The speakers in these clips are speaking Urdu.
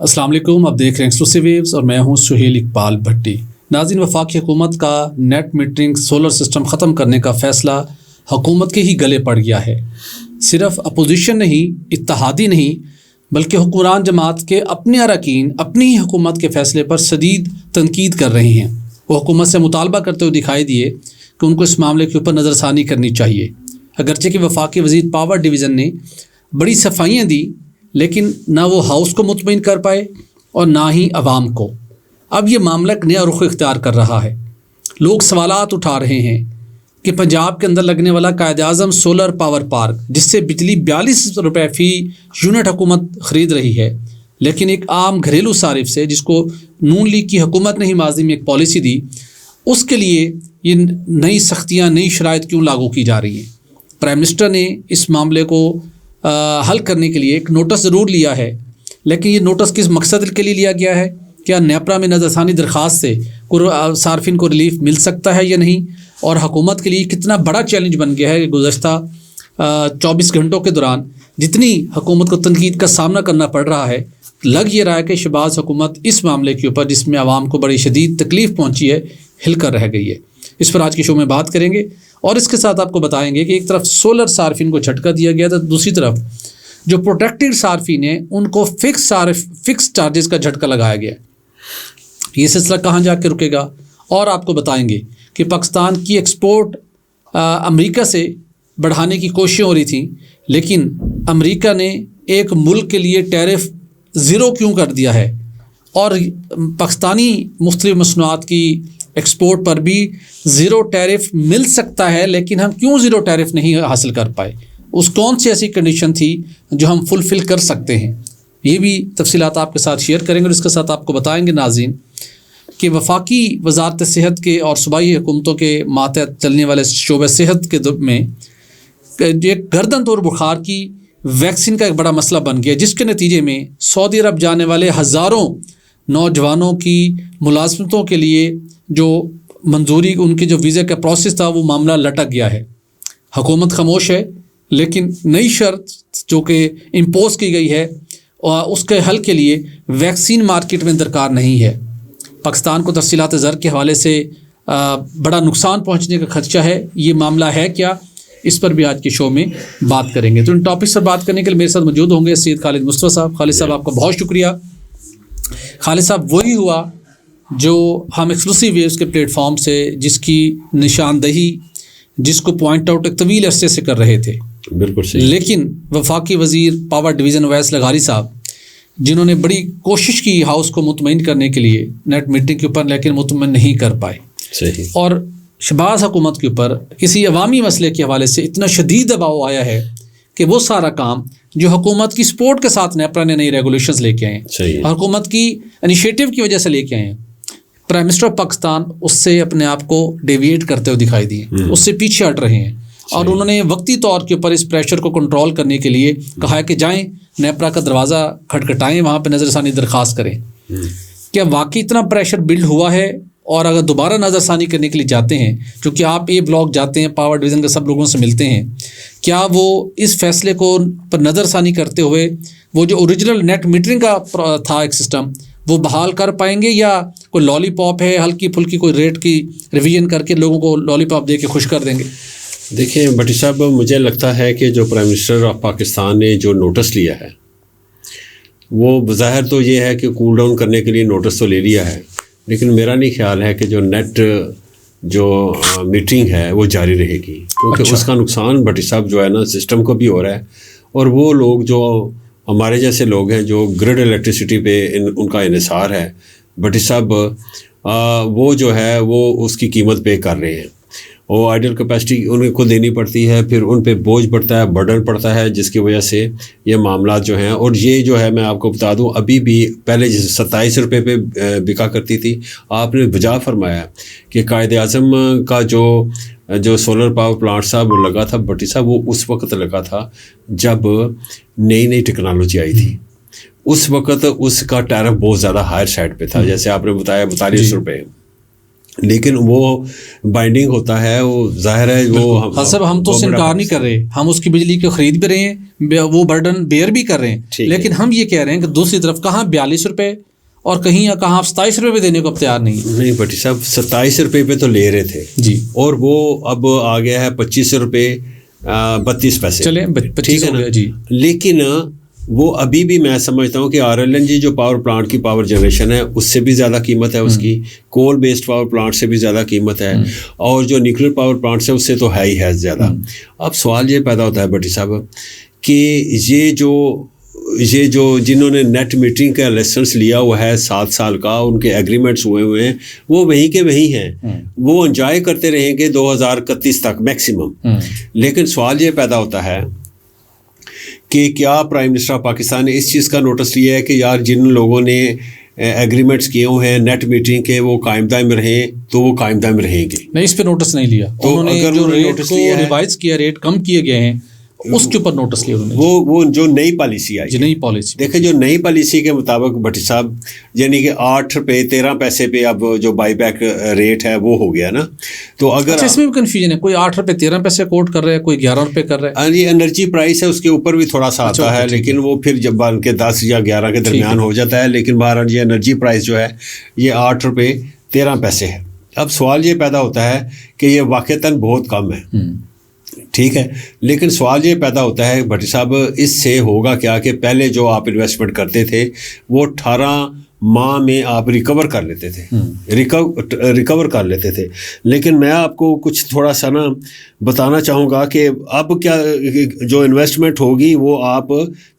السلام علیکم، آپ دیکھ رہے ہیں ایکسکلوسیو ویوز اور میں ہوں سہیل اقبال بھٹی۔ ناظرین، وفاقی حکومت کا نیٹ میٹرنگ سولر سسٹم ختم کرنے کا فیصلہ حکومت کے ہی گلے پڑ گیا ہے۔ صرف اپوزیشن نہیں، اتحادی نہیں، بلکہ حکمران جماعت کے اپنے اراکین اپنی ہی حکومت کے فیصلے پر شدید تنقید کر رہے ہیں۔ وہ حکومت سے مطالبہ کرتے ہوئے دکھائی دیے کہ ان کو اس معاملے کے اوپر نظر ثانی کرنی چاہیے۔ اگرچہ کہ وفاقی وزیر پاور ڈویژن نے بڑی صفائیاں دی، لیکن نہ وہ ہاؤس کو مطمئن کر پائے اور نہ ہی عوام کو۔ اب یہ معاملہ ایک نیا رخ اختیار کر رہا ہے۔ لوگ سوالات اٹھا رہے ہیں کہ پنجاب کے اندر لگنے والا Quaid Azam solar power park, جس سے بجلی 42 روپے فی یونٹ حکومت خرید رہی ہے، لیکن ایک عام گھریلو صارف سے، جس کو نون لیگ کی حکومت نے ہی ماضی میں ایک پالیسی دی، اس کے لیے یہ نئی سختیاں، نئی شرائط کیوں لاگو کی جا رہی ہیں؟ پرائم منسٹر نے اس معاملے کو حل کرنے کے لیے ایک نوٹس ضرور لیا ہے، لیکن یہ نوٹس کس مقصد کے لیے لیا گیا ہے؟ کیا نیپرا میں نظر ثانی درخواست سے صارفین کو ریلیف مل سکتا ہے یا نہیں؟ اور حکومت کے لیے کتنا بڑا چیلنج بن گیا ہے کہ گزشتہ 24 گھنٹوں کے دوران جتنی حکومت کو تنقید کا سامنا کرنا پڑ رہا ہے، لگ یہ رہا ہے کہ شہباز حکومت اس معاملے کے اوپر، جس میں عوام کو بڑی شدید تکلیف پہنچی ہے، ہل کر رہ گئی ہے۔ اس پر آج کے شو میں بات کریں گے، اور اس کے ساتھ آپ کو بتائیں گے کہ ایک طرف سولر صارفین کو جھٹکا دیا گیا تھا، دوسری طرف جو پروٹیکٹڈ صارفین ہیں ان کو فکس چارجز کا جھٹکا لگایا گیا ہے۔ یہ سلسلہ کہاں جا کے رکے گا؟ اور آپ کو بتائیں گے کہ پاکستان کی ایکسپورٹ امریکہ سے بڑھانے کی کوششیں ہو رہی تھیں، لیکن امریکہ نے ایک ملک کے لیے ٹیرف زیرو کیوں کر دیا ہے، اور پاکستانی مختلف مصنوعات کی ایکسپورٹ پر بھی زیرو ٹیرف مل سکتا ہے، لیکن ہم کیوں زیرو ٹیرف نہیں حاصل کر پائے؟ اس کون سی ایسی کنڈیشن تھی جو ہم فلفل کر سکتے ہیں؟ یہ بھی تفصیلات آپ کے ساتھ شیئر کریں گے، اور اس کے ساتھ آپ کو بتائیں گے ناظرین کہ وفاقی وزارت صحت کے اور صوبائی حکومتوں کے ماتحت چلنے والے شعبہ صحت کے میں ایک گردن توڑ بخار کی ویکسین کا ایک بڑا مسئلہ بن گیا، جس کے نتیجے میں سعودی عرب جانے والے ہزاروں نوجوانوں کی ملازمتوں کے لیے جو منظوری، ان کے جو ویزے کا پروسیس تھا، وہ معاملہ لٹک گیا ہے۔ حکومت خاموش ہے، لیکن نئی شرط جو کہ امپوز کی گئی ہے اس کے حل کے لیے ویکسین مارکیٹ میں درکار نہیں ہے۔ پاکستان کو تفصیلات زر کے حوالے سے بڑا نقصان پہنچنے کا خدشہ ہے۔ یہ معاملہ ہے کیا؟ اس پر بھی آج کے شو میں بات کریں گے۔ تو ان ٹاپکس پر بات کرنے کے لیے میرے ساتھ موجود ہوں گے سید خالد مصطفیٰ صاحب۔ خالد صاحب، آپ کا بہت شکریہ۔ خالد صاحب، وہی ہوا جو ہم ایکسکلوسیو ویوز کے پلیٹ فارم سے جس کی نشاندہی، جس کو پوائنٹ آؤٹ ایک طویل عرصے سے کر رہے تھے، بالکل صحیح، لیکن وفاقی وزیر پاور ڈویژن اویس لغاری صاحب، جنہوں نے بڑی کوشش کی ہاؤس کو مطمئن کرنے کے لیے نیٹ میٹنگ کے اوپر، لیکن مطمئن نہیں کر پائے، صحیح، اور شہباز حکومت کے اوپر کسی عوامی مسئلے کے حوالے سے اتنا شدید دباؤ آیا ہے کہ وہ سارا کام جو حکومت کی سپورٹ کے ساتھ نیپرا نے نئی ریگولیشنز لے کے آئے ہیں، اور حکومت کی انیشیٹو کی وجہ سے لے کے آئے ہیں، پرائم منسٹر آف پاکستان اس سے اپنے آپ کو ڈیویٹ کرتے ہوئے دکھائی دیے، اس سے پیچھے ہٹ رہے ہیں، اور انہوں نے وقتی طور کے اوپر اس پریشر کو کنٹرول کرنے کے لیے کہا ہے کہ جائیں نیپرا کا دروازہ کھٹکھٹائیں، وہاں پہ نظر ثانی درخواست کریں۔ کیا واقعی اتنا پریشر بلڈ ہوا ہے؟ اور اگر دوبارہ نظر ثانی کرنے کے لیے جاتے ہیں، چونکہ آپ یہ بلاک جاتے ہیں، پاور ڈویژن کے سب لوگوں سے ملتے ہیں، کیا وہ اس فیصلے کو پر نظر ثانی کرتے ہوئے وہ جو اوریجنل نیٹ میٹرنگ کا تھا ایک سسٹم، وہ بحال کر پائیں گے، یا کوئی لالی پاپ ہے، ہلکی پھلکی کوئی ریٹ کی ریویژن کر کے لوگوں کو لالی پاپ دے کے خوش کر دیں گے؟ دیکھیں بھٹی صاحب، مجھے لگتا ہے کہ جو پرائم منسٹر آف پاکستان نے جو نوٹس لیا ہے، وہ بظاہر تو یہ ہے کہ کول ڈاؤن کرنے کے لیے نوٹس تو لے لیا ہے، لیکن میرا نہیں خیال ہے کہ جو نیٹ جو میٹنگ ہے وہ جاری رہے گی، کیونکہ اس کا نقصان بھٹی صاحب جو ہے نا سسٹم کو بھی ہو رہا ہے، اور وہ لوگ جو ہمارے جیسے لوگ ہیں جو گرڈ الیکٹریسٹی پہ ان کا انحصار ہے، بھٹی صاحب وہ جو ہے وہ اس کی قیمت پے کر رہے ہیں، وہ آئیڈل کیپیسٹی ان کو دینی پڑتی ہے، پھر ان پہ بوجھ پڑتا ہے، برڈن پڑتا ہے، جس کی وجہ سے یہ معاملات جو ہیں، اور یہ جو ہے میں آپ کو بتا دوں ابھی بھی پہلے 27 روپے پہ بکا کرتی تھی، آپ نے بجا فرمایا کہ قائد اعظم کا جو سولر پاور پلانٹ صاحب لگا تھا بھٹی صاحب، وہ اس وقت لگا تھا جب نئی ٹیکنالوجی آئی تھی، اس وقت اس کا ٹیرف بہت زیادہ ہائر سائڈ پہ تھا، جیسے آپ نے بتایا 42 روپے، لیکن وہ بائنڈنگ ہوتا ہے, وہ ظاہر ہے وہ صاحب ہم تو اس سے انکار نہیں کر رہے, ہم اس کی بجلی کی خرید بھی رہے ہیں, وہ برڈن بیئر بھی کر رہے ہیں, لیکن ہم یہ کہہ رہے ہیں کہ دوسری طرف کہاں 42 روپے اور کہیں یا کہاں 27 روپے بھی دینے کو اب تیار نہیں بھٹی صاحب 27 روپے پہ تو لے رہے تھے جی, اور وہ اب آ گیا ہے 25 روپے 32 پیسے, چلیں 25 ہو گیا جی. لیکن وہ ابھی بھی میں سمجھتا ہوں کہ RLNG جو پاور پلانٹ کی پاور جنریشن ہے اس سے بھی زیادہ قیمت ہے اس کی, کول بیسڈ پاور پلانٹ سے بھی زیادہ قیمت ہے, اور جو نیوکلیر پاور پلانٹ سے اس سے تو ہے ہی ہے زیادہ. اب سوال یہ پیدا ہوتا ہے بھٹی صاحب کہ یہ جو جنہوں نے نیٹ میٹرنگ کا لائسنس لیا ہوا ہے 7 سال کا, ان کے ایگریمنٹس ہوئے ہیں, وہ وہیں کے وہیں ہیں, وہ انجوائے کرتے رہیں گے 2031 تک میکسیمم. لیکن سوال یہ پیدا ہوتا ہے کہ کیا پرائم منسٹر آف پاکستان نے اس چیز کا نوٹس لیا ہے کہ یار جن لوگوں نے ایگریمنٹس کیے ہوئے ہیں نیٹ میٹرنگ کے وہ قائم دائم رہیں تو وہ قائم دائم رہیں گے. نہیں, اس پہ نوٹس نہیں لیا انہوں نے, جو ریٹ کو ریوائز کیا, ریٹ کم کیے گئے ہیں اس کے اوپر نوٹس لیا انہوں نے. وہ جو نئی پالیسی آئی, نئی پالیسی دیکھیں, جو نئی پالیسی کے مطابق بھٹی صاحب یعنی کہ 8 روپے 13 پیسے پہ اب جو بائی بیک ریٹ ہے وہ ہو گیا نا. تو اگر اس میں بھی کنفیوژن ہے, کوئی 8 روپے 13 پیسے کوٹ کر رہا ہے, کوئی 11 روپے کر رہا ہے. یہ انرجی پرائس ہے اس کے اوپر بھی تھوڑا سا آتا ہے, لیکن وہ پھر جب بن کے 10 یا 11 کے درمیان ہو جاتا ہے. لیکن بہرحال یہ انرجی پرائس جو ہے یہ 8 روپے 13 پیسے ہے. اب سوال یہ پیدا ہوتا ہے کہ یہ واقعتاً بہت کم ہے, ٹھیک ہے, لیکن سوال یہ پیدا ہوتا ہے بھٹی صاحب اس سے ہوگا کیا کہ پہلے جو آپ انویسٹمنٹ کرتے تھے وہ 18 ماہ میں آپ ریکور کر لیتے تھے, ریکور کر لیتے تھے. لیکن میں آپ کو کچھ تھوڑا سا نا بتانا چاہوں گا کہ اب کیا جو انویسٹمنٹ ہوگی وہ آپ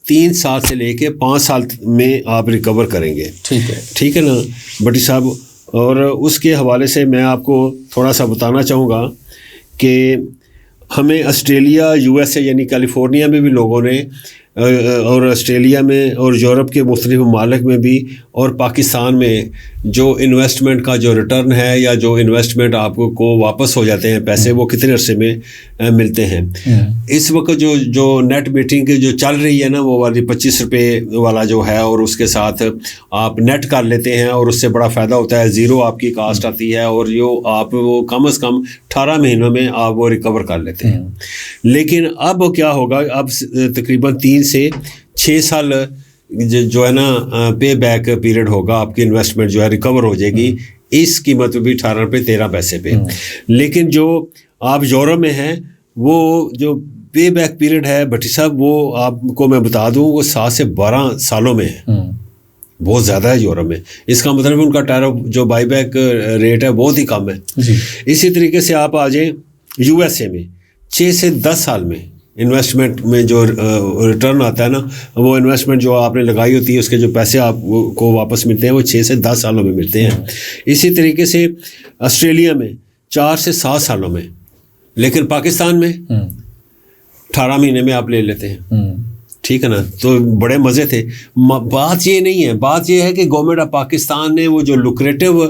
3 سال سے لے کے 5 سال میں آپ ریکور کریں گے. ٹھیک ہے نا بھٹی صاحب. اور اس کے حوالے سے میں آپ کو تھوڑا سا بتانا چاہوں گا کہ ہمیں آسٹریلیا USA یعنی کیلیفورنیا میں بھی لوگوں نے, اور آسٹریلیا میں اور یورپ کے مختلف ممالک میں بھی اور پاکستان میں جو انویسٹمنٹ کا جو ریٹرن ہے یا جو انویسٹمنٹ آپ کو واپس ہو جاتے ہیں پیسے, وہ کتنے عرصے میں ملتے ہیں. اس وقت جو نیٹ میٹرنگ کی جو چل رہی ہے نا وہ والی 25 روپے والا جو ہے, اور اس کے ساتھ آپ نیٹ کر لیتے ہیں اور اس سے بڑا فائدہ ہوتا ہے, 0 آپ کی کاسٹ آتی ہے, اور جو آپ وہ کم از کم 18 مہینوں میں آپ وہ ریکور کر لیتے ہیں. لیکن اب کیا ہوگا, اب تقریباً 3 سے 6 سال جو ہے نا پے بیک پیریڈ ہوگا, آپ کی انویسٹمنٹ جو ہے ریکور ہو جائے گی اس قیمت بھی 18 روپے 13 پیسے پہ. لیکن جو آپ یورپ میں ہیں وہ جو پے بیک پیریڈ ہے بھٹی صاحب وہ آپ کو میں بتا دوں وہ 7 سے 12 سالوں میں ہے, بہت زیادہ ہے یورپ میں. اس کا مطلب ان کا ٹیرف جو بائی بیک ریٹ ہے بہت ہی کم ہے. اسی طریقے سے آپ آ جائیں USA میں 6 سے 10 سال میں انویسٹمنٹ میں جو ریٹرن آتا ہے نا, وہ انویسٹمنٹ جو آپ نے لگائی ہوتی ہے اس کے جو پیسے آپ کو واپس ملتے ہیں وہ 6 سے 10 سالوں میں ملتے ہیں. اسی طریقے سے آسٹریلیا میں 4 سے 7 سالوں میں, لیکن پاکستان میں 18 مہینے میں آپ لے لیتے ہیں. ٹھیک ہے نا, تو بڑے مزے تھے. بات یہ نہیں ہے, بات یہ ہے کہ گورنمنٹ آف پاکستان نے وہ جو لوکریٹو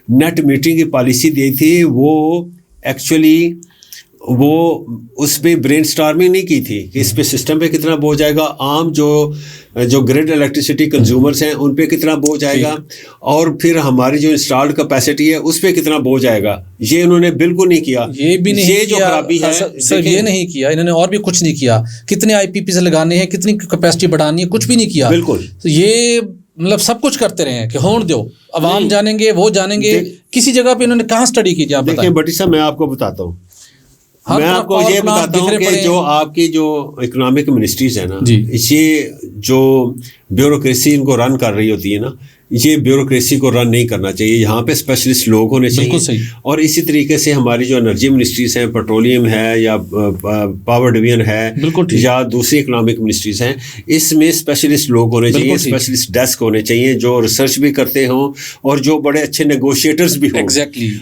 نیٹ میٹرنگ کی پالیسی دی تھی وہ ایکچولی وہ اس پہ برین سٹارمنگ نہیں کی تھی کہ اس پہ سسٹم پہ کتنا بوجھ آئے گا, عام جو گریڈ الیکٹریسٹی کنزیومرز ہیں ان پہ کتنا بوجھ آئے گا, اور پھر ہماری جو انسٹالڈ کیپیسٹی ہے اس پہ کتنا بوجھ آئے گا. یہ انہوں نے بالکل نہیں کیا. یہ بھی نہیں یہ جو خرابی ہے سر, یہ نہیں کیا انہوں نے, اور بھی کچھ نہیں کیا. کتنے IPPs لگانے ہیں, کتنی کیپیسٹی بڑھانی ہے, کچھ بھی نہیں کیا. بالکل یہ مطلب سب کچھ کرتے رہے ہیں کہ ہون دو, عوام جانیں گے, وہ جانیں گے. کسی جگہ پہ انہوں نے کہاں اسٹڈی کی جائے؟ دیکھیں بھٹی صاحب میں آپ کو بتاتا ہوں, میں آپ کو یہ بتاتا ہوں کہ جو آپ کی جو اکنامک منسٹریز ہیں نا, یہ جو بیوروکریسی ان کو رن کر رہی ہوتی ہے نا, یہ بیوروکریسی کو رن نہیں کرنا چاہیے. یہاں پہ اسپیشلسٹ لوگ ہونے چاہیے. اور اسی طریقے سے ہماری جو انرجی منسٹریز ہیں, پیٹرولیم ہے یا پاور ڈویژن ہے یا دوسری اکنامک منسٹریز ہیں, اس میں اسپیشلسٹ لوگ ہونے چاہیے, اسپیشلسٹ ڈیسک ہونے چاہیے جو ریسرچ بھی کرتے ہوں اور جو بڑے اچھے نیگوشیٹرز بھی ہوں.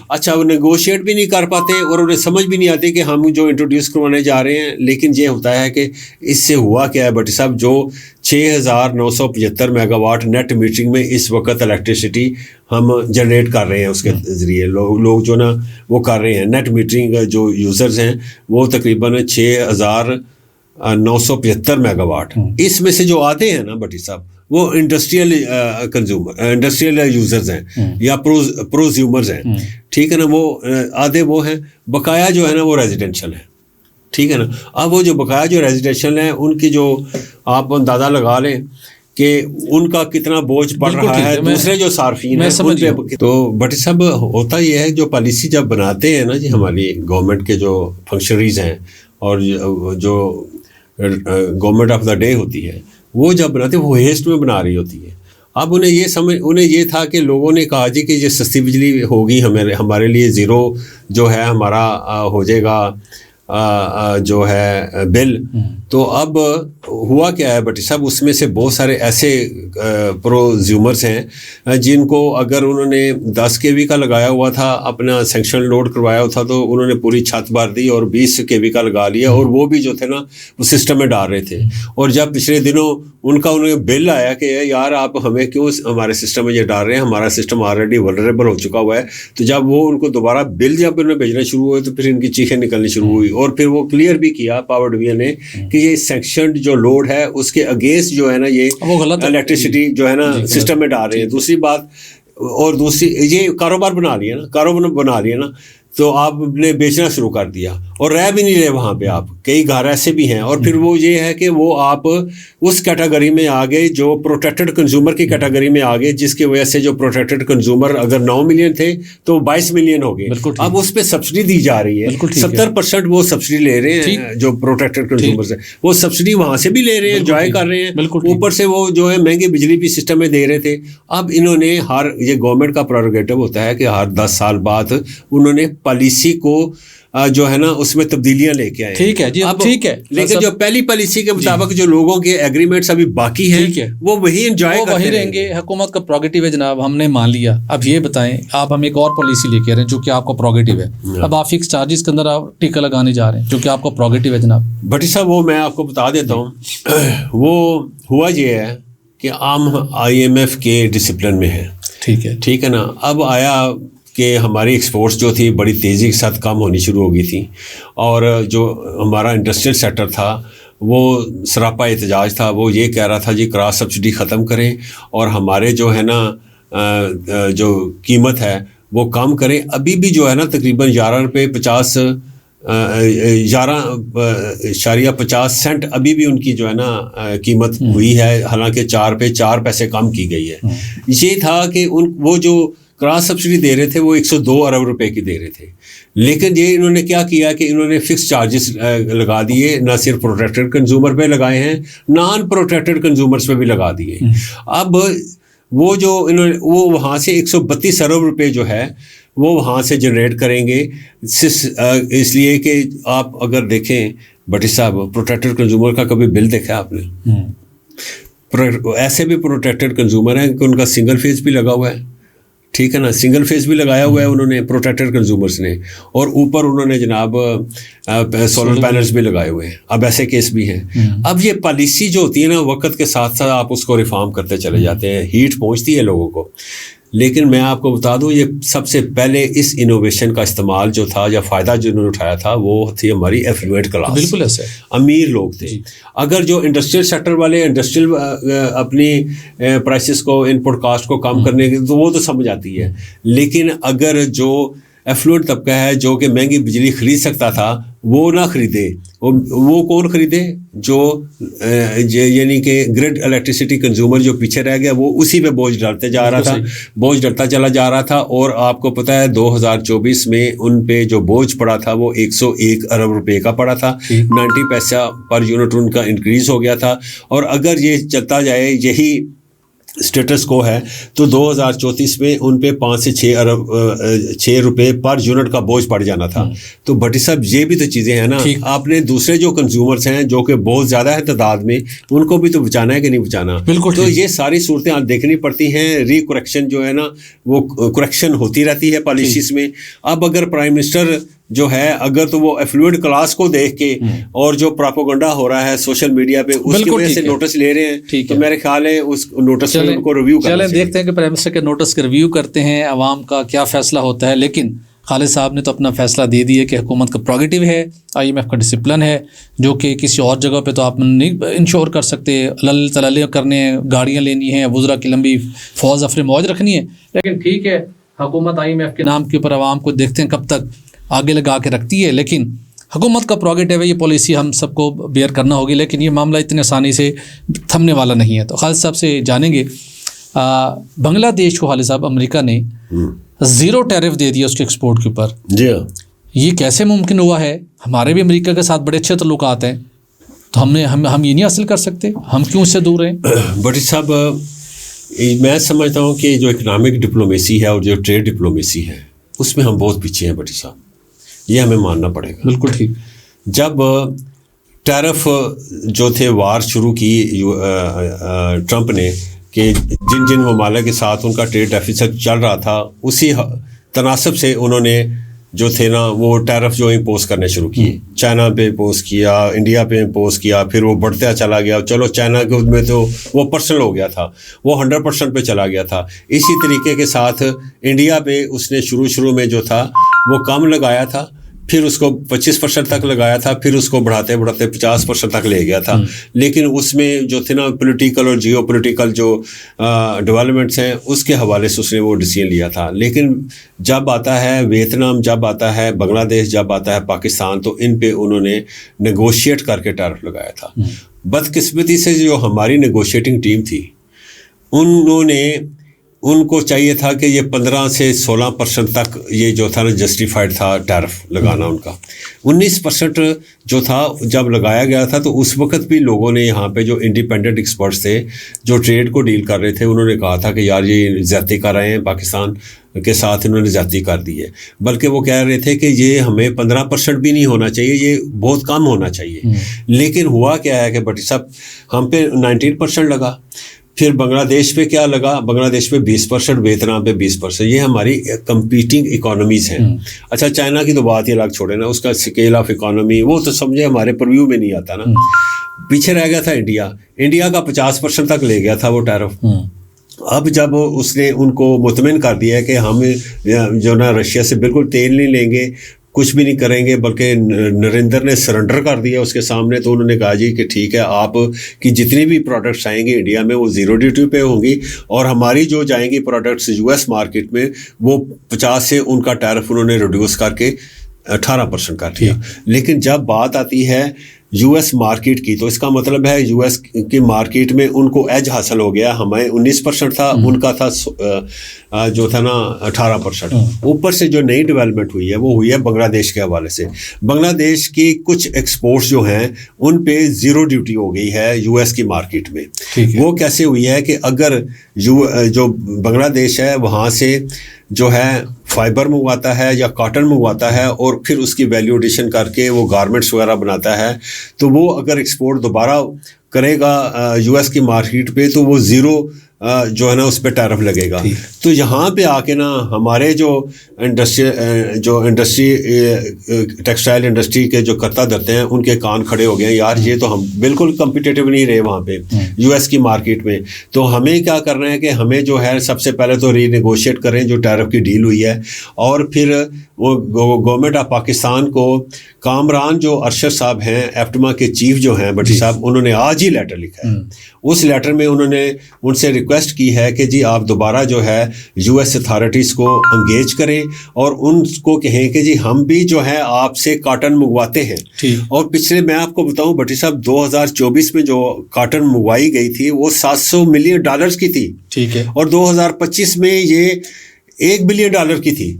اچھا, وہ نیگوشیٹ بھی نہیں کر پاتے اور انہیں سمجھ بھی نہیں آتی کہ ہم جو انٹروڈیوس کروانے جا رہے ہیں. لیکن یہ ہوتا ہے کہ اس سے ہوا کیا ہے بھٹی صاحب, جو 6,975 میگا واٹ نیٹ میٹرنگ میں اس وقت الیکٹریسٹی ہم جنریٹ کر رہے ہیں, اس کے ذریعے لوگ جو نا وہ کر رہے ہیں. نیٹ میٹرنگ جو یوزرز ہیں وہ تقریباً 6,975 میگا واٹ. اس میں سے جو آتے ہیں نا بھٹی صاحب وہ انڈسٹریل یوزرز ہیں یا پروزیومرز ہیں، ٹھیک ہے نا، وہ آدھے وہ ہیں، بقایا جو ہے نا وہ ریزیڈینشیل ہیں، ٹھیک ہے نا. اب وہ جو بقایا جو ریزیڈینشیل ہیں ان کی جو آپ اندازہ لگا لیں کہ ان کا کتنا بوجھ پڑ رہا ہے دوسرے جو صارفین ہیں ان پہ. تو بٹ سب ہوتا یہ ہے جو پالیسی جب بناتے ہیں نا جی ہماری گورنمنٹ کے جو فنکشنریز ہیں اور جو گورنمنٹ آف دا ڈے ہوتی ہے وہ جب بناتے ہیں وہ ہیسٹ میں بنا رہی ہوتی ہے. اب انہیں یہ تھا کہ لوگوں نے کہا جی کہ یہ سستی بجلی ہوگی ہمارے لیے زیرو جو ہے ہمارا ہو جائے گا جو ہے بل. تو اب ہوا کیا ہے بٹی صاحب، اس میں سے بہت سارے ایسے پروزیومرز ہیں جن کو اگر انہوں نے 10 kV کا لگایا ہوا تھا، اپنا سینکشن لوڈ کروایا ہوا تھا، تو انہوں نے پوری چھت بھر دی اور 20 kV کا لگا لیا، اور وہ بھی جو تھے نا وہ سسٹم میں ڈال رہے تھے. اور جب پچھلے دنوں انہیں بل آیا کہ یار آپ ہمیں کیوں ہمارے سسٹم میں یہ ڈال رہے ہیں، ہمارا سسٹم آلریڈی ولنریبل ہو چکا ہوا ہے. تو جب وہ ان کو دوبارہ بل جب انہیں بھیجنا شروع ہوئے تو پھر ان کی چیخیں نکلنی شروع ہوئی. اور پھر وہ کلیئر بھی کیا پاور ڈویژن نے کہ یہ سیکشن جو لوڈ ہے اس کے اگینسٹ جو ہے نا یہ الیکٹریسٹی جو ہے نا سسٹم میں ڈال رہے ہیں. دوسری بات، اور دوسری یہ کاروبار بنا لیا نا تو آپ نے بیچنا شروع کر دیا اور رہ بھی نہیں رہے وہاں پہ آپ. کئی گھر ایسے بھی ہیں. اور پھر وہ یہ ہے کہ وہ آپ اس کیٹیگری میں آ گئے جو پروٹیکٹڈ کنزیومر کی کیٹیگری میں آ گئے، جس کی وجہ سے جو پروٹیکٹڈ کنزیومر اگر 9 ملین تھے تو 22 ملین ہو گئے. اب اس پہ سبسڈی دی جا رہی ہے، 70% وہ سبسڈی لے رہے ہیں جو پروٹیکٹڈ کنزیومر ہیں، وہ سبسڈی وہاں سے بھی لے رہے ہیں، انجوائے کر رہے ہیں، اوپر سے وہ جو ہے مہنگی بجلی بھی سسٹم میں دے رہے تھے. اب انہوں نے یہ گورنمنٹ کا پریروگیٹو ہوتا ہے کہ ہر 10 سال بعد انہوں نے پالیسی کو جو ہے نا اس میں تبدیلیاں لے کے آئے. ٹھیک ہے جی، اب ٹھیک ہے، لیکن جو پہلی پالیسی کے مطابق جو لوگوں کے ایگریمنٹس ابھی باقی ہیں وہ وہی انجوائے وہی رہیں گے. حکومت کا پروگیٹو ہے جناب، ہم نے مان لیا. اب یہ بتائیں، آپ ہم ایک اور پالیسی لے کے آ رہے ہیں جو کہ آپ کا پروگیٹو ہے. اب آپ فکس چارجز کے اندر آپ ٹیکا لگانے جا رہے ہیں جو کہ آپ کا پروگیٹو ہے جناب. بھٹی صاحب وہ میں آپ کو بتا دیتا ہوں. وہ ہوا یہ ہے کہ عام IMF کے ڈسپلن میں ہے، ٹھیک ہے نا. اب آیا کہ ہماری ایکسپورٹس جو تھی بڑی تیزی کے ساتھ کم ہونی شروع ہو گئی تھی، اور جو ہمارا انڈسٹریل سیکٹر تھا وہ سراپا احتجاج تھا. وہ یہ کہہ رہا تھا جی کراس سبسڈی ختم کریں اور ہمارے جو ہے نا جو قیمت ہے وہ کم کریں. ابھی بھی جو ہے نا تقریباً 11.50 ابھی بھی ان کی جو ہے نا قیمت ہوئی ہے، حالانکہ 4 پیسے کم کی گئی ہے. یہ تھا کہ وہ جو کراس سبسڈی دے رہے تھے وہ 102 ارب روپے کی دے رہے تھے، لیکن یہ انہوں نے کیا کیا کہ انہوں نے فکس چارجز لگا دیے، نہ صرف پروٹیکٹڈ کنزیومر پہ لگائے ہیں، نان پروٹیکٹڈ کنزیومرز پہ بھی لگا دیے. اب وہ جو وہ وہاں سے 132 ارب روپے جو ہے وہ وہاں سے جنریٹ کریں گے. اس لیے کہ آپ اگر دیکھیں بٹی صاحب، پروٹیکٹڈ کنزیومر کا کبھی بل دیکھا آپ نے؟ ایسے بھی پروٹیکٹڈ کنزیومر ہیں کہ ان کا سنگل فیس بھی لگا ہوا ہے، ٹھیک ہے نا، سنگل فیس بھی لگایا ہوا ہے انہوں نے پروٹیکٹڈ کنزیومرز نے، اور اوپر انہوں نے جناب سولر پینلز بھی لگائے ہوئے ہیں. اب ایسے کیس بھی ہیں. اب یہ پالیسی جو ہوتی ہے نا وقت کے ساتھ ساتھ آپ اس کو ریفارم کرتے چلے جاتے ہیں، ہیٹ پہنچتی ہے لوگوں کو. لیکن میں آپ کو بتا دوں یہ سب سے پہلے اس انوویشن کا استعمال جو تھا یا فائدہ جو انہوں نے اٹھایا تھا وہ تھی ہماری ایفلوئنٹ کلاس. بالکل ایسے امیر لوگ تھے. اگر جو انڈسٹریل سیکٹر والے انڈسٹریل اپنی پرائسز کو ان پٹ کاسٹ کو کم کرنے کی تو وہ تو سمجھ آتی ہے، لیکن اگر جو ایفلوئنٹ طبقہ ہے جو کہ مہنگی بجلی خرید سکتا تھا وہ نہ خریدے. وہ کون خریدے؟ جو یعنی کہ گریڈ الیکٹریسٹی کنزیومر جو پیچھے رہ گیا وہ اسی پہ بوجھ ڈالتے جا رہا تھا، بوجھ ڈالتا چلا جا رہا تھا. اور آپ کو پتہ ہے 2024 میں ان پہ جو بوجھ پڑا تھا وہ 101 ارب روپے کا پڑا تھا، 90 پیسہ پر یونٹ ان کا انکریز ہو گیا تھا. اور اگر یہ چلتا جائے یہی اسٹیٹس کو ہے تو 2034 میں ان پہ 5 سے 6 روپے پر یونٹ کا بوجھ پڑ جانا تھا. تو بھٹی صاحب یہ بھی تو چیزیں ہیں نا. آپ نے دوسرے جو کنزیومرز ہیں جو کہ بہت زیادہ ہے تعداد میں ان کو بھی تو بچانا ہے کہ نہیں بچانا. تو یہ ساری صورتیں آپ دیکھنی پڑتی ہیں. ری کریکشن جو ہے نا وہ کریکشن ہوتی رہتی ہے پالیسیز میں. اب اگر پرائم منسٹر جو ہے اگر تو وہ ایفلوئنٹ کلاس کو دیکھ کے اور جو پراپوگنڈا ہو رہا ہے سوشل میڈیا پہ اس کی وجہ سے نوٹس لے رہے ہیں تو میرے خیال ہے اس نوٹس کو ریویو کرنا. چلیں دیکھتے ہیں کہ پرائم منسٹر کے نوٹس کے ریویو کرتے ہیں، عوام کا کیا فیصلہ ہوتا ہے. لیکن خالد صاحب نے تو اپنا فیصلہ دے دیا کہ حکومت کا پروگیٹو ہے, IMF کا ڈسپلن ہے, جو کہ کسی اور جگہ پہ تو آپ نہیں انشور کر سکتے. لل تللے کرنے ہیں, گاڑیاں لینی ہیں, وزراء کی لمبی فوج افر موج رکھنی ہے. لیکن ٹھیک ہے, حکومت IMF کے نام کے اوپر عوام کو دیکھتے ہیں کب تک آگے لگا کے رکھتی ہے. لیکن حکومت کا پروگیٹو ہے, یہ پالیسی ہم سب کو بیئر کرنا ہوگی, لیکن یہ معاملہ اتنی آسانی سے تھمنے والا نہیں ہے. تو خالد صاحب سے جانیں گے, بنگلہ دیش کو خالد صاحب امریکہ نے 0 ٹیرف دے دیا اس کے ایکسپورٹ کے اوپر. جی ہاں, یہ کیسے ممکن ہوا ہے؟ ہمارے بھی امریکہ کے ساتھ بڑے اچھے تعلقات ہیں, تو ہم یہ نہیں حاصل کر سکتے, ہم کیوں اس سے دور ہیں؟ بٹی صاحب میں سمجھتا ہوں کہ جو اکنامک ڈپلومیسی ہے اور جو ٹریڈ ڈپلومیسی ہے اس میں ہم بہت پیچھے ہیں بٹی صاحب, یہ ہمیں ماننا پڑے گا. بالکل ٹھیک. جب ٹیرف جو تھے وار شروع کی ٹرمپ نے کہ جن ممالک کے ساتھ ان کا ٹریڈ ڈیفیسٹ چل رہا تھا, اسی تناسب سے انہوں نے جو تھے نا وہ ٹیرف جو امپوز کرنے شروع کیے. چائنا پہ امپوز کیا, انڈیا پہ امپوز کیا, پھر وہ بڑھتا چلا گیا. چلو چائنا کے میں تو وہ پرسنل ہو گیا تھا, وہ 100% پہ چلا گیا تھا. اسی طریقے کے ساتھ انڈیا پہ اس نے شروع میں جو تھا وہ کم لگایا تھا, پھر اس کو 25% تک لگایا تھا, پھر اس کو بڑھاتے 50% تک لے گیا تھا. لیکن اس میں جو تھے نا پولیٹیکل اور جیو پولیٹیکل جو ڈیولپمنٹس ہیں اس کے حوالے سے اس نے وہ ڈیسیژن لیا تھا. لیکن جب آتا ہے ویتنام, جب آتا ہے بنگلہ دیش, جب آتا ہے پاکستان, تو ان پہ انہوں نے نیگوشیٹ کر کے ٹیرف لگایا تھا. بدقسمتی سے جو ہماری نیگوشیٹنگ ٹیم تھی ان کو چاہیے تھا کہ یہ 15 سے 16% تک یہ جو تھا نا جسٹیفائڈ تھا ٹیرف لگانا ان کا. 19% جو تھا جب لگایا گیا تھا تو اس وقت بھی لوگوں نے یہاں پہ جو انڈیپینڈنٹ ایکسپرٹس تھے جو ٹریڈ کو ڈیل کر رہے تھے, انہوں نے کہا تھا کہ یار یہ زیادتی کر رہے ہیں, پاکستان کے ساتھ انہوں نے زیادتی کر دی ہے. بلکہ وہ کہہ رہے تھے کہ یہ ہمیں 15% بھی نہیں ہونا چاہیے, یہ بہت کم ہونا چاہیے. لیکن ہوا کیا ہے کہ بٹی صاحب ہم پہ 19% لگا, پھر بنگلہ دیش پہ کیا لگا, بنگلہ دیش پہ 20%, ویتنام پہ 20%. یہ ہماری کمپیٹنگ اکانومیز ہیں. اچھا چائنا کی تو بات ہی الگ چھوڑے نا, اس کا اسکیل آف اکانومی وہ تو سمجھے ہمارے پرویو میں نہیں آتا نا. پیچھے رہ گیا تھا انڈیا کا 50% تک لے گیا تھا وہ ٹیرف. اب جب اس نے ان کو مطمئن کر دیا ہے کہ ہم جو نا رشیا سے بالکل تیل نہیں لیں گے, کچھ بھی نہیں کریں گے, بلکہ نریندر نے سرنڈر کر دیا اس کے سامنے, تو انہوں نے کہا جی کہ ٹھیک ہے, آپ کی جتنی بھی پروڈکٹس آئیں گی انڈیا میں وہ 0 ڈیوٹی پہ ہوں گی, اور ہماری جو جائیں گی پروڈکٹس US مارکیٹ میں وہ 50 سے ان کا ٹیرف انہوں نے ریڈیوس کر کے 18% کر دیا. لیکن جب بات آتی ہے US مارکیٹ کی, تو اس کا مطلب ہے US کی مارکیٹ میں ان کو ایج حاصل ہو گیا. ہمیں 19% تھا, ان کا تھا جو تھا نا 18%. اوپر سے جو نئی ڈیولپمنٹ ہوئی ہے وہ ہوئی ہے بنگلہ دیش کے حوالے سے. بنگلہ دیش کی کچھ ایکسپورٹس جو ہیں ان پہ 0 ڈیوٹی ہو گئی ہے US کی مارکیٹ میں. وہ کیسے ہوئی ہے کہ اگر جو بنگلہ دیش ہے وہاں سے جو ہے فائبر منگواتا ہے یا کاٹن منگواتا ہے اور پھر اس کی ویلیو ایڈیشن کر کے وہ گارمنٹس وغیرہ بناتا ہے, تو وہ اگر ایکسپورٹ دوبارہ کرے گا US کی مارکیٹ پہ تو وہ 0 جو ہے نا اس پہ ٹیرف لگے گا. تو یہاں پہ آ کے نا ہمارے جو انڈسٹری ٹیکسٹائل انڈسٹری کے جو کرتا دھرتے ہیں ان کے کان کھڑے ہو گئے ہیں, یار یہ تو ہم بالکل کمپیٹیٹیو نہیں رہے وہاں پہ US کی مارکیٹ میں. تو ہمیں کیا کرنا ہے کہ ہمیں جو ہے سب سے پہلے تو ری نیگوشیٹ کریں جو ٹیرف کی ڈیل ہوئی ہے, اور پھر وہ گورنمنٹ آف پاکستان کو کامران جو ارشد صاحب ہیں ایفٹما کے چیف جو ہیں بٹی صاحب, انہوں نے آج ہی لیٹر لکھا ہے. اس لیٹر میں انہوں نے ان سے ریکویسٹ کی ہے کہ جی آپ دوبارہ جو ہے US اتھارٹیز کو انگیج کریں اور ان کو کہیں کہ جی ہم بھی جو ہے آپ سے کاٹن منگواتے ہیں. اور پچھلے میں آپ کو بتاؤں بٹی صاحب 2024 میں جو کاٹن منگوائی گئی تھی وہ $700 ملین کی تھی. ٹھیک ہے. اور 2025 میں یہ $1 بلین کی تھی.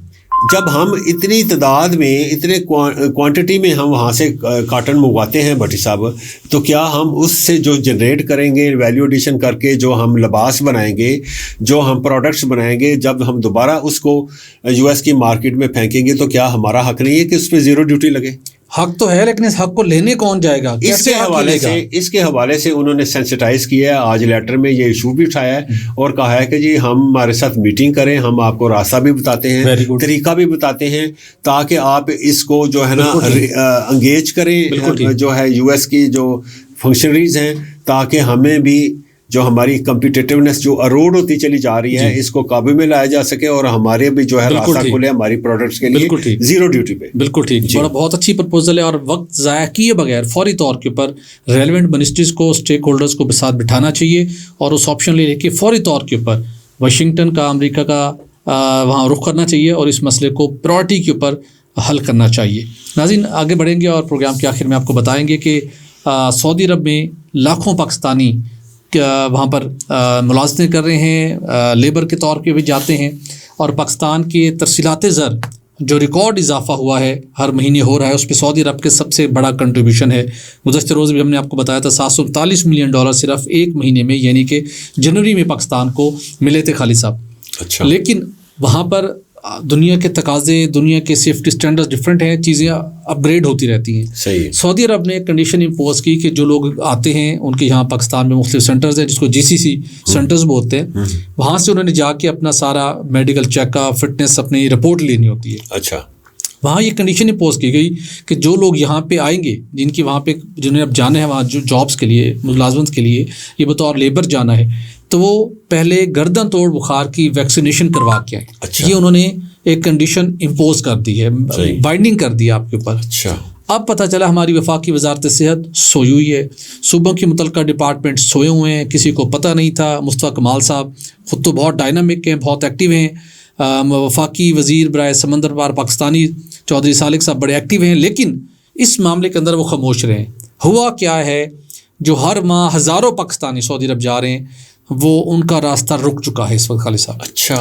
جب ہم اتنی تعداد میں اتنے کوانٹٹی میں ہم وہاں سے کاٹن منگواتے ہیں بٹی صاحب, تو کیا ہم اس سے جو جنریٹ کریں گے ویلیو ایڈیشن کر کے جو ہم لباس بنائیں گے, جو ہم پروڈکٹس بنائیں گے, جب ہم دوبارہ اس کو US کی مارکیٹ میں پھینکیں گے تو کیا ہمارا حق نہیں ہے کہ اس پہ 0 ڈیوٹی لگے؟ حق تو ہے, لیکن اس حق کو لینے کون جائے گا؟ اس کے حوالے سے انہوں نے سینسٹائز کیا ہے. آج لیٹر میں یہ ایشو بھی اٹھایا ہے اور کہا ہے کہ جی ہم ہمارے ساتھ میٹنگ کریں, ہم آپ کو راستہ بھی بتاتے ہیں, طریقہ بھی بتاتے ہیں, تاکہ آپ اس کو جو ہے نا انگیج کریں جو ہے US کی جو فنکشنریز ہیں, تاکہ ہمیں بھی جو ہماری کمپیٹیٹیونیس جو اروڈ ہوتی چلی جا رہی ہے اس کو قابو میں لایا جا سکے اور ہمارے بھی جو ہے راستہ کھلے ہماری پروڈکٹس کے لیے زیرو ڈیوٹی پہ. بالکل ٹھیک, بہت اچھی پرپوزل ہے, اور وقت ضائع کیے بغیر فوری طور کے اوپر ریلیونٹ منسٹریز کو, اسٹیک ہولڈرز کو ساتھ بٹھانا چاہیے اور اس آپشن لے کے فوری طور کے اوپر واشنگٹن کا, امریکہ کا وہاں رخ کرنا چاہیے اور اس مسئلے کو پرائرٹی کے اوپر حل کرنا چاہیے. ناظرین آگے بڑھیں گے اور پروگرام کے آخر میں آپ کو بتائیں گے کہ سعودی عرب میں لاکھوں پاکستانی وہاں پر ملازمتیں کر رہے ہیں, لیبر کے طور پہ بھی جاتے ہیں, اور پاکستان کے ترسیلات زر جو ریکارڈ اضافہ ہوا ہے ہر مہینے ہو رہا ہے, اس پہ سعودی عرب کے سب سے بڑا کنٹریبیوشن ہے. گزشتہ روز بھی ہم نے آپ کو بتایا تھا $739 ملین صرف ایک مہینے میں, یعنی کہ جنوری میں پاکستان کو ملے تھے خالد صاحب. اچھا, لیکن وہاں پر دنیا کے تقاضے, دنیا کے سیفٹی سٹینڈرڈ ڈفرینٹ ہیں, چیزیں اپ گریڈ ہوتی رہتی ہیں. صحیح. سعودی عرب نے ایک کنڈیشن امپوز کی کہ جو لوگ آتے ہیں ان کے یہاں پاکستان میں مختلف سینٹرز ہیں جس کو GCC سینٹرز بولتے ہیں, وہاں سے انہوں نے جا کے اپنا سارا میڈیکل چیک اپ, فٹنس, اپنی رپورٹ لینی ہوتی ہے. اچھا, وہاں یہ کنڈیشن امپوز کی گئی کہ جو لوگ یہاں پہ آئیں گے, جن کی وہاں پہ جنہیں اب جانا ہے وہاں جو جابس کے لیے, ملازمت کے لیے, یہ بطور لیبر جانا ہے, تو وہ پہلے گردن توڑ بخار کی ویکسینیشن کروا کے آئیں. اچھا, یہ انہوں نے ایک کنڈیشن امپوز کر دی ہے, بائنڈنگ کر دی آپ کے اوپر. اچھا, اب پتہ چلا ہماری وفاقی وزارت صحت سوئی ہوئی ہے, صوبوں کی متعلقہ ڈپارٹمنٹ سوئے ہوئے ہیں, کسی کو پتہ نہیں تھا. مصطفیٰ کمال صاحب خود تو بہت ڈائنامک ہیں, بہت ایکٹیو ہیں, وفاقی وزیر برائے سمندر پار پاکستانی چودھری سالک صاحب بڑے ایکٹیو ہیں, لیکن اس معاملے کے اندر وہ خاموش رہے ہیں. ہوا کیا ہے, جو ہر ماہ ہزاروں پاکستانی سعودی عرب جا رہے ہیں وہ ان کا راستہ رک چکا ہے اس وقت خالد صاحب. اچھا,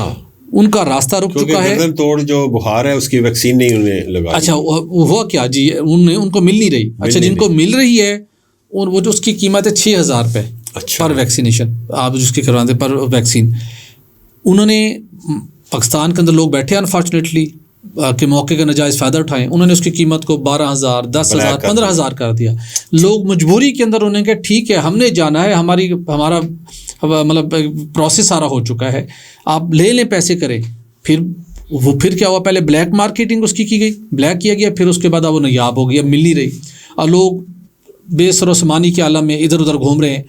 ان کا راستہ رک چکا ہے. گردن توڑ جو بخار ہے اس کی ویکسین نہیں انہیں لگا. اچھا, ہوا کیا جی, ان کو مل نہیں رہی. اچھا, جن کو مل رہی ہے وہ جو اس کی قیمت ہے $6,000 پر ویکسینیشن, آپ جس کی کرواتے پر ویکسین. انہوں نے پاکستان کے اندر لوگ بیٹھے انفارچونیٹلی کہ موقع کا ناجائز فائدہ اٹھائیں, انہوں نے اس کی قیمت کو 12,000, 10,000, 15,000 کر دیا. لوگ مجبوری کے اندر انہوں نے کہا ٹھیک ہے ہم نے جانا ہے, ہمارا مطلب پروسیس سارا ہو چکا ہے, آپ لے لیں پیسے کریں. پھر کیا ہوا, پہلے بلیک مارکیٹنگ اس کی گئی, بلیک کیا گیا, پھر اس کے بعد اب وہ نایاب ہو گئی, اب مل نہیں رہی, اور لوگ بے سر و سمانی کے عالم میں ادھر ادھر گھوم رہے ہیں.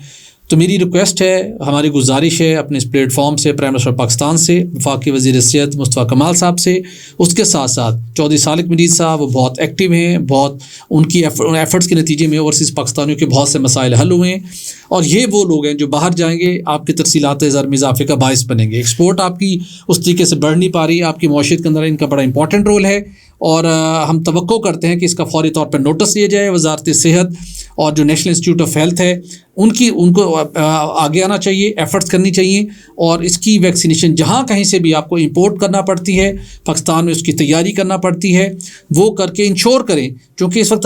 تو میری ریکویسٹ ہے, ہماری گزارش ہے اپنے اس پلیٹ فارم سے, پرائم منسٹر پاکستان سے, وفاقی وزیر صحت مصطفیٰ کمال صاحب سے, اس کے ساتھ ساتھ چودھری سالک مجید صاحب, وہ بہت ایکٹیو ہیں, بہت ان کی ایفرٹس کے نتیجے میں اوورسیز پاکستانیوں کے بہت سے مسائل حل ہوئے ہیں, اور یہ وہ لوگ ہیں جو باہر جائیں گے آپ کی ترسیلات زر میں اضافے کا باعث بنیں گے. ایکسپورٹ آپ کی اس طریقے سے بڑھ نہیں پا رہی, آپ کی معیشت کے اندر ان کا بڑا امپورٹنٹ رول ہے, اور ہم توقع کرتے ہیں کہ اس کا فوری طور پر نوٹس لیا جائے. وزارت صحت اور جو نیشنل انسٹیٹیوٹ آف ہیلتھ ہے ان کو آگے آنا چاہیے, ایفرٹس کرنی چاہیے, اور اس کی ویکسینیشن جہاں کہیں سے بھی آپ کو امپورٹ کرنا پڑتی ہے, پاکستان میں اس کی تیاری کرنا پڑتی ہے, وہ کر کے انشور کریں, کیونکہ اس وقت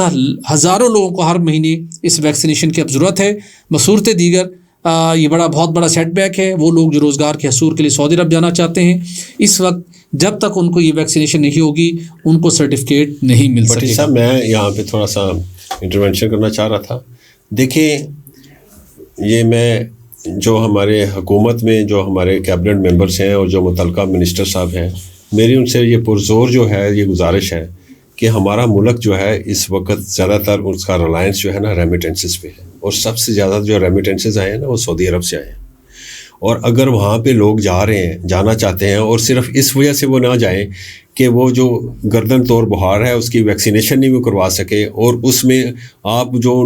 ہزاروں لوگوں کو ہر مہینے اس ویکسینیشن کی اب ضرورت ہے. بصورت دیگر یہ بہت بڑا سیٹ بیک ہے. وہ لوگ جو روزگار کے حصول کے لیے سعودی عرب جانا چاہتے ہیں, اس وقت جب تک ان کو یہ ویکسینیشن نہیں ہوگی ان کو سرٹیفکیٹ نہیں مل سکے گا. صاحب میں یہاں پہ تھوڑا سا انٹروینشن کرنا چاہ رہا تھا. دیکھیں, یہ میں جو ہمارے حکومت میں جو ہمارے کیبنٹ ممبرس ہیں اور جو متعلقہ منسٹر صاحب ہیں, میری ان سے یہ پرزور جو ہے یہ گزارش ہے کہ ہمارا ملک جو ہے اس وقت زیادہ تر اس کا ریلائنس جو ہے نا ریمیٹنسز پہ ہے, اور سب سے زیادہ جو ریمیٹنسز آئے ہیں نا وہ سعودی عرب سے آئے ہیں. اور اگر وہاں پہ لوگ جانا چاہتے ہیں اور صرف اس وجہ سے وہ نہ جائیں کہ وہ جو گردن توڑ بخار ہے اس کی ویکسینیشن نہیں وہ کروا سکے, اور اس میں آپ جو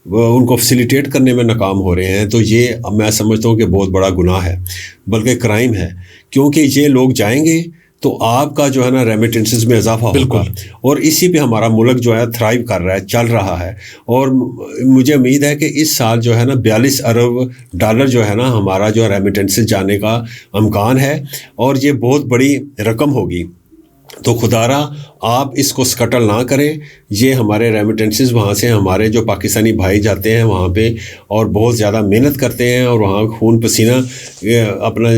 ان کو فیسیلیٹیٹ کرنے میں ناکام ہو رہے ہیں, تو یہ میں سمجھتا ہوں کہ بہت بڑا گناہ ہے, بلکہ کرائم ہے. کیونکہ یہ لوگ جائیں گے تو آپ کا جو ہے نا ریمیٹنسز میں اضافہ ہوگا, اور اسی پہ ہمارا ملک جو ہے تھرائیو کر رہا ہے, چل رہا ہے. اور مجھے امید ہے کہ اس سال جو ہے نا $42 ارب جو ہے نا ہمارا جو ریمیٹنسز جانے کا امکان ہے, اور یہ بہت بڑی رقم ہوگی. تو خدارا آپ اس کو سکٹل نہ کریں. یہ ہمارے ریمیٹنسز وہاں سے ہمارے جو پاکستانی بھائی جاتے ہیں وہاں پہ اور بہت زیادہ محنت کرتے ہیں, اور وہاں خون پسینہ اپنا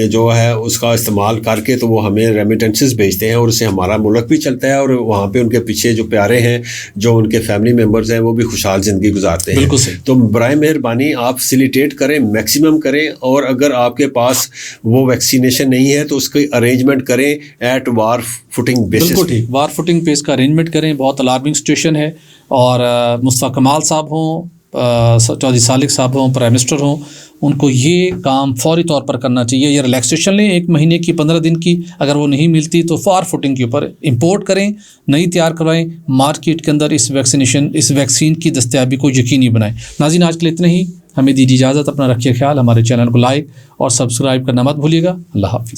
جو ہے اس کا استعمال کر کے تو وہ ہمیں ریمیٹنسز بھیجتے ہیں, اور اس سے ہمارا ملک بھی چلتا ہے, اور وہاں پہ ان کے پیچھے جو پیارے ہیں جو ان کے فیملی ممبرز ہیں وہ بھی خوشحال زندگی گزارتے ہیں. تو برائے مہربانی آپ فیسیلیٹیٹ کریں, میکسیمم کریں, اور اگر آپ کے پاس وہ ویکسینیشن نہیں ہے تو اس کی ارینجمنٹ کریں ایٹ وار فوٹنگ بیسس. بالکل ٹھیک, وار فوٹنگ پہ اس کا ارینجمنٹ کریں. بہت الارمنگ سچویشن ہے, اور مصطفیٰ کمال صاحب ہوں, چودھری صالح صاحب ہوں، پرائم منسٹر ہوں، ان کو یہ کام فوری طور پر کرنا چاہیے. یہ ریلیکسیشن لیں 1 مہینے کی، 15 دن کی، اگر وہ نہیں ملتی تو فار فوٹنگ کے اوپر امپورٹ کریں، نئی تیار کروائیں، مارکیٹ کے اندر اس ویکسین کی دستیابی کو یقینی بنائیں. ناظرین آج کے لیے اتنا ہی، ہمیں دیجیے اجازت، اپنا رکھیے خیال، ہمارے چینل کو لائک اور سبسکرائب کرنا مت بھولیے گا. اللہ حافظ.